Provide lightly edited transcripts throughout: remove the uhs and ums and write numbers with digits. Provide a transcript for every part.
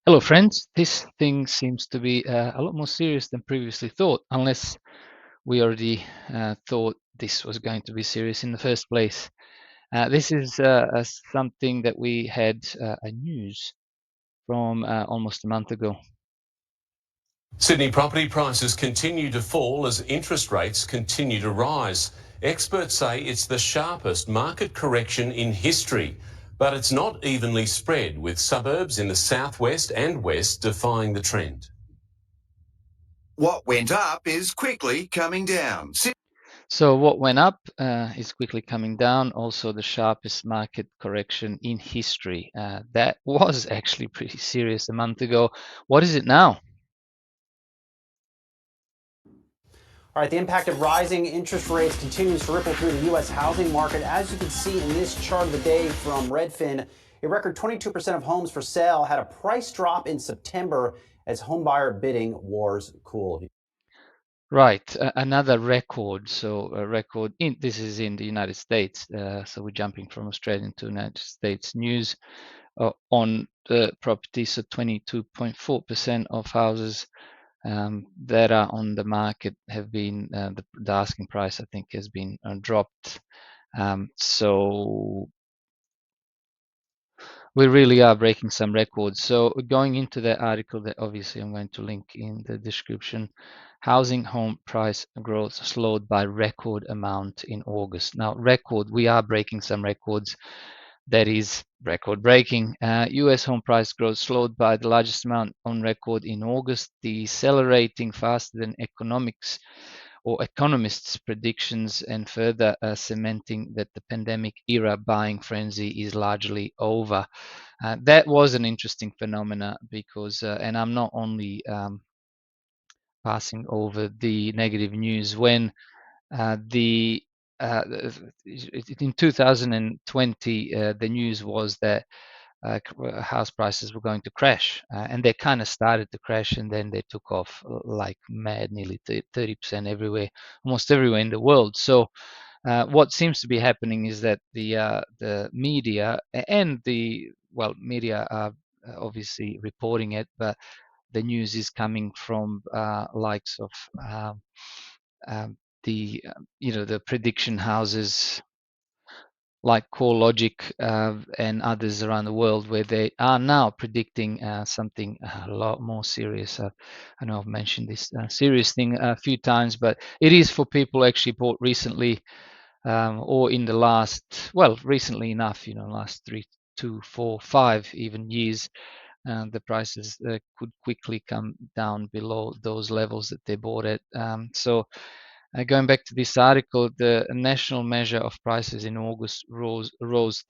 Hello, friends. This thing seems to be a lot more serious than previously thought, unless we already thought this was going to be serious in the first place. This is something that we had a news from almost a month ago. Sydney property prices continue to fall as interest rates continue to rise. Experts say it's the sharpest market correction in history, but it's not evenly spread, with suburbs in the southwest and west defying the trend. What went up is quickly coming down. So what went up is quickly coming down. Also, the sharpest market correction in history. That was actually pretty serious a month ago. What is it now? All right, the impact of rising interest rates continues to ripple through the U.S. housing market. As you can see in this chart of the day from Redfin, a record 22% of homes for sale had a price drop in September as homebuyer bidding wars cooled. Right, another record. So a record in this is in the United States. So we're jumping from Australian to United States news on the property. So 22.4% of houses that are on the market have been the asking price, I think, has been dropped. So we really are breaking some records. So going into that article that obviously I'm going to link in the description, housing home price growth slowed by record amount in August. Now, record, we are breaking some records. That is record breaking. US home price growth slowed by the largest amount on record in August, decelerating faster than economists' predictions, and further cementing that the pandemic era buying frenzy is largely over. That was an interesting phenomena because, and I'm not only passing over the negative news, when the in 2020 the news was that house prices were going to crash, and they kind of started to crash, and then they took off like mad, nearly 30% everywhere, almost everywhere in the world. So what seems to be happening is that the media and the media are obviously reporting it, but the news is coming from likes of um, the the prediction houses like CoreLogic and others around the world, where they are now predicting something a lot more serious. I know I've mentioned this serious thing a few times, but it is for people who actually bought recently, or in the last, well, recently enough, last 3, 2, 4, 5 even years. The prices could quickly come down below those levels that they bought at. So going back to this article, the national measure of prices in August rose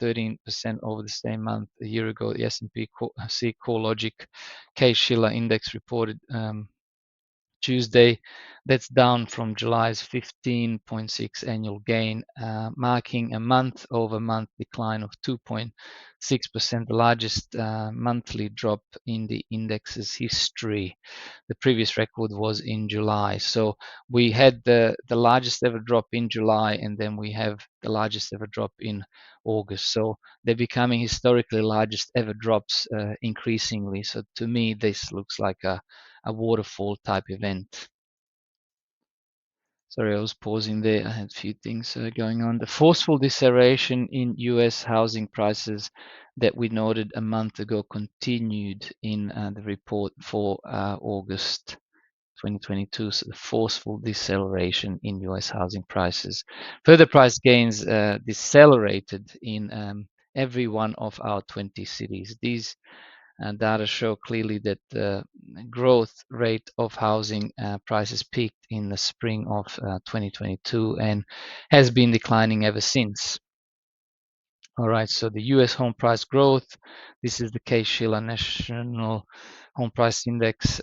13% over the same month a year ago. The S&P CoreLogic Case-Shiller Index reported Tuesday. That's down from July's 15.6 annual gain, marking a month-over-month decline of 2.6%, the largest monthly drop in the index's history. The previous record was in July. So we had the largest ever drop in July, and then we have the largest ever drop in August. So they're becoming historically largest ever drops increasingly. So to me, this looks like a waterfall type event. Sorry, I was pausing there. I had a few things going on. The forceful deceleration in US housing prices that we noted a month ago continued in the report for August 2022. So the forceful deceleration in US housing prices. Further price gains decelerated in every one of our 20 cities. These data show clearly that the growth rate of housing prices peaked in the spring of 2022 and has been declining ever since. All right, so the US home price growth, this is the Case-Shiller National Home Price Index,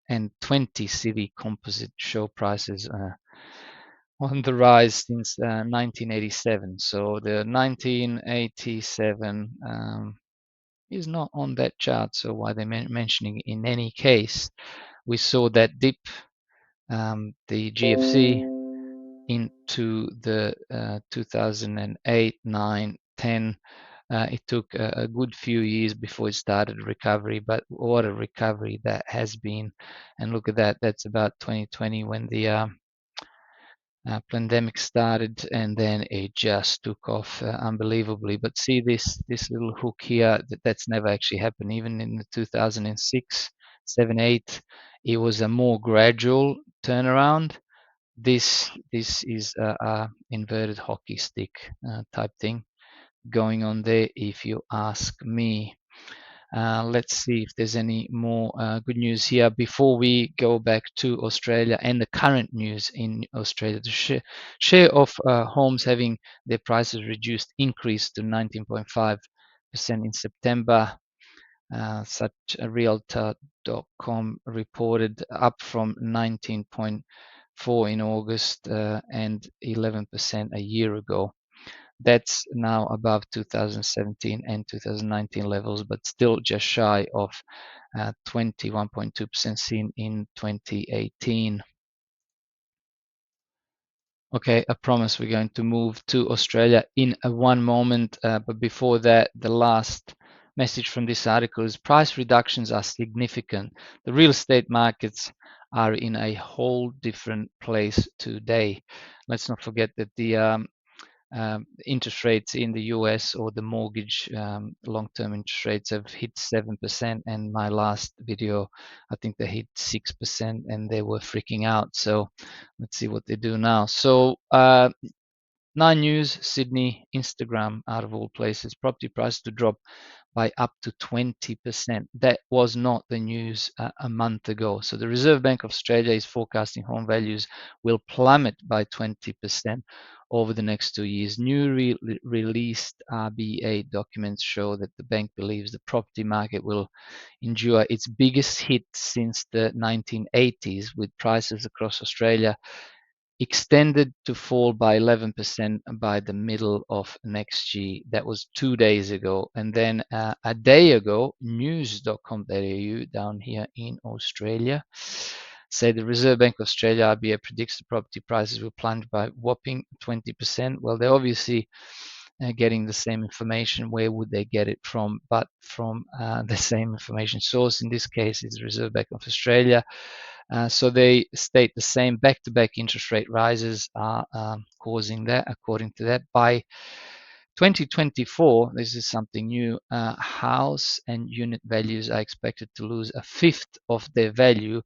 and 20 city composite show prices on the rise since 1987. So the 1987 is not on that chart, so why they're mentioning it in any case. We saw that dip, the GFC, into the 2008, 9, 10 It took a good few years before it started recovery, but what a recovery that has been. And look at that, that's about 2020 when the pandemic started, and then it just took off unbelievably. But see this little hook here, that's never actually happened. Even in the 2006, 7, 8, it was a more gradual turnaround. This is a inverted hockey stick type thing going on there, if you ask me. Let's see if there's any more good news here before we go back to Australia and the current news in Australia. The share of homes having their prices reduced increased to 19.5% in September. Such a Realtor.com reported, up from 19.4 in August and 11% a year ago. That's now above 2017 and 2019 levels, but still just shy of 21.2% seen in 2018. Okay, I promise we're going to move to Australia in one moment, but before that, the last message from this article is price reductions are significant. The real estate markets are in a whole different place today. Let's not forget that the interest rates in the US, or the mortgage long-term interest rates, have hit 7%, and my last video I think they hit 6% and they were freaking out. So let's see what they do now. So 9 News Sydney Instagram, out of all places, property prices to drop by up to 20%. That was not the news a month ago. So the Reserve Bank of Australia is forecasting home values will plummet by 20% over the next 2 years. New released RBA documents show that the bank believes the property market will endure its biggest hit since the 1980s, with prices across Australia extended to fall by 11% by the middle of next year. That was 2 days ago. And then a day ago, news.com.au down here in Australia said the Reserve Bank of Australia, RBA, predicts the property prices will plunge by whopping 20%. Well, they're obviously getting the same information. Where would they get it from? But from the same information source. In this case, it's the Reserve Bank of Australia. So they state the same back-to-back interest rate rises are causing that. According to that, by 2024, this is something new, house and unit values are expected to lose a fifth of their value,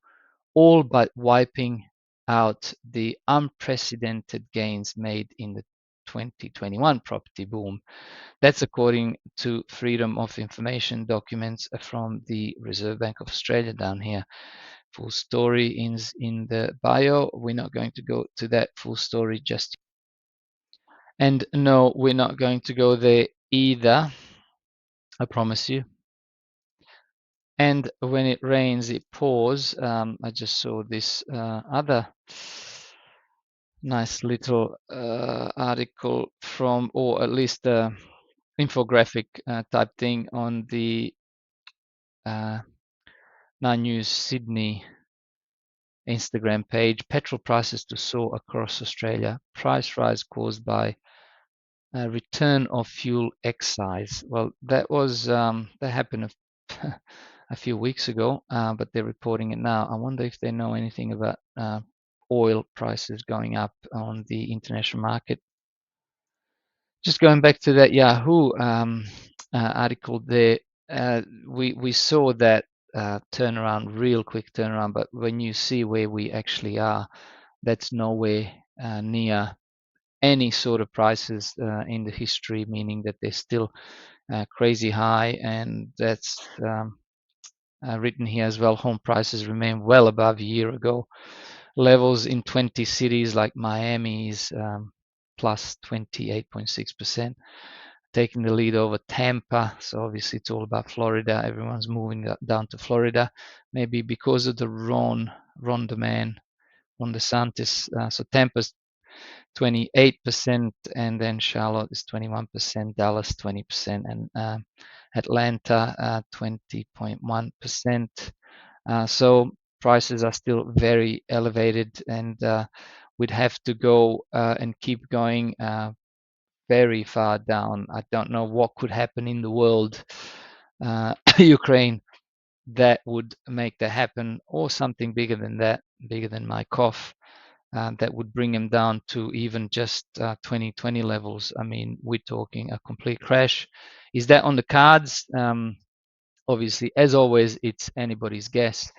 all but wiping out the unprecedented gains made in the 2021 property boom. That's according to Freedom of Information documents from the Reserve Bank of Australia down here. Full story in the bio. We're not going to go to that full story just yet. And no, we're not going to go there either, I promise you. And when it rains, it pours. I just saw this other nice little article from, or at least infographic type thing on the 9 News Sydney Instagram page. Petrol prices to soar across Australia. Price rise caused by return of fuel excise. Well, that was that happened a few weeks ago, but they're reporting it now. I wonder if they know anything about oil prices going up on the international market. Just going back to that Yahoo article there, we saw that turnaround, real quick turnaround, but when you see where we actually are, that's nowhere near any sort of prices in the history, meaning that they're still crazy high. And that's written here as well. Home prices remain well above a year ago levels in 20 cities, like Miami's plus 28.6%, taking the lead over Tampa. So obviously it's all about Florida. Everyone's moving down to Florida, maybe because of the Ron demand, Ron DeSantis. So Tampa's 28%, and then Charlotte is 21%, Dallas 20%, and Atlanta 20.1%. So prices are still very elevated, and we'd have to go and keep going very far down. I don't know what could happen in the world, Ukraine, that would make that happen, or something bigger than that, bigger than my cough, that would bring him down to even just 2020 levels. I mean, we're talking a complete crash. Is that on the cards? Obviously, as always, it's anybody's guess.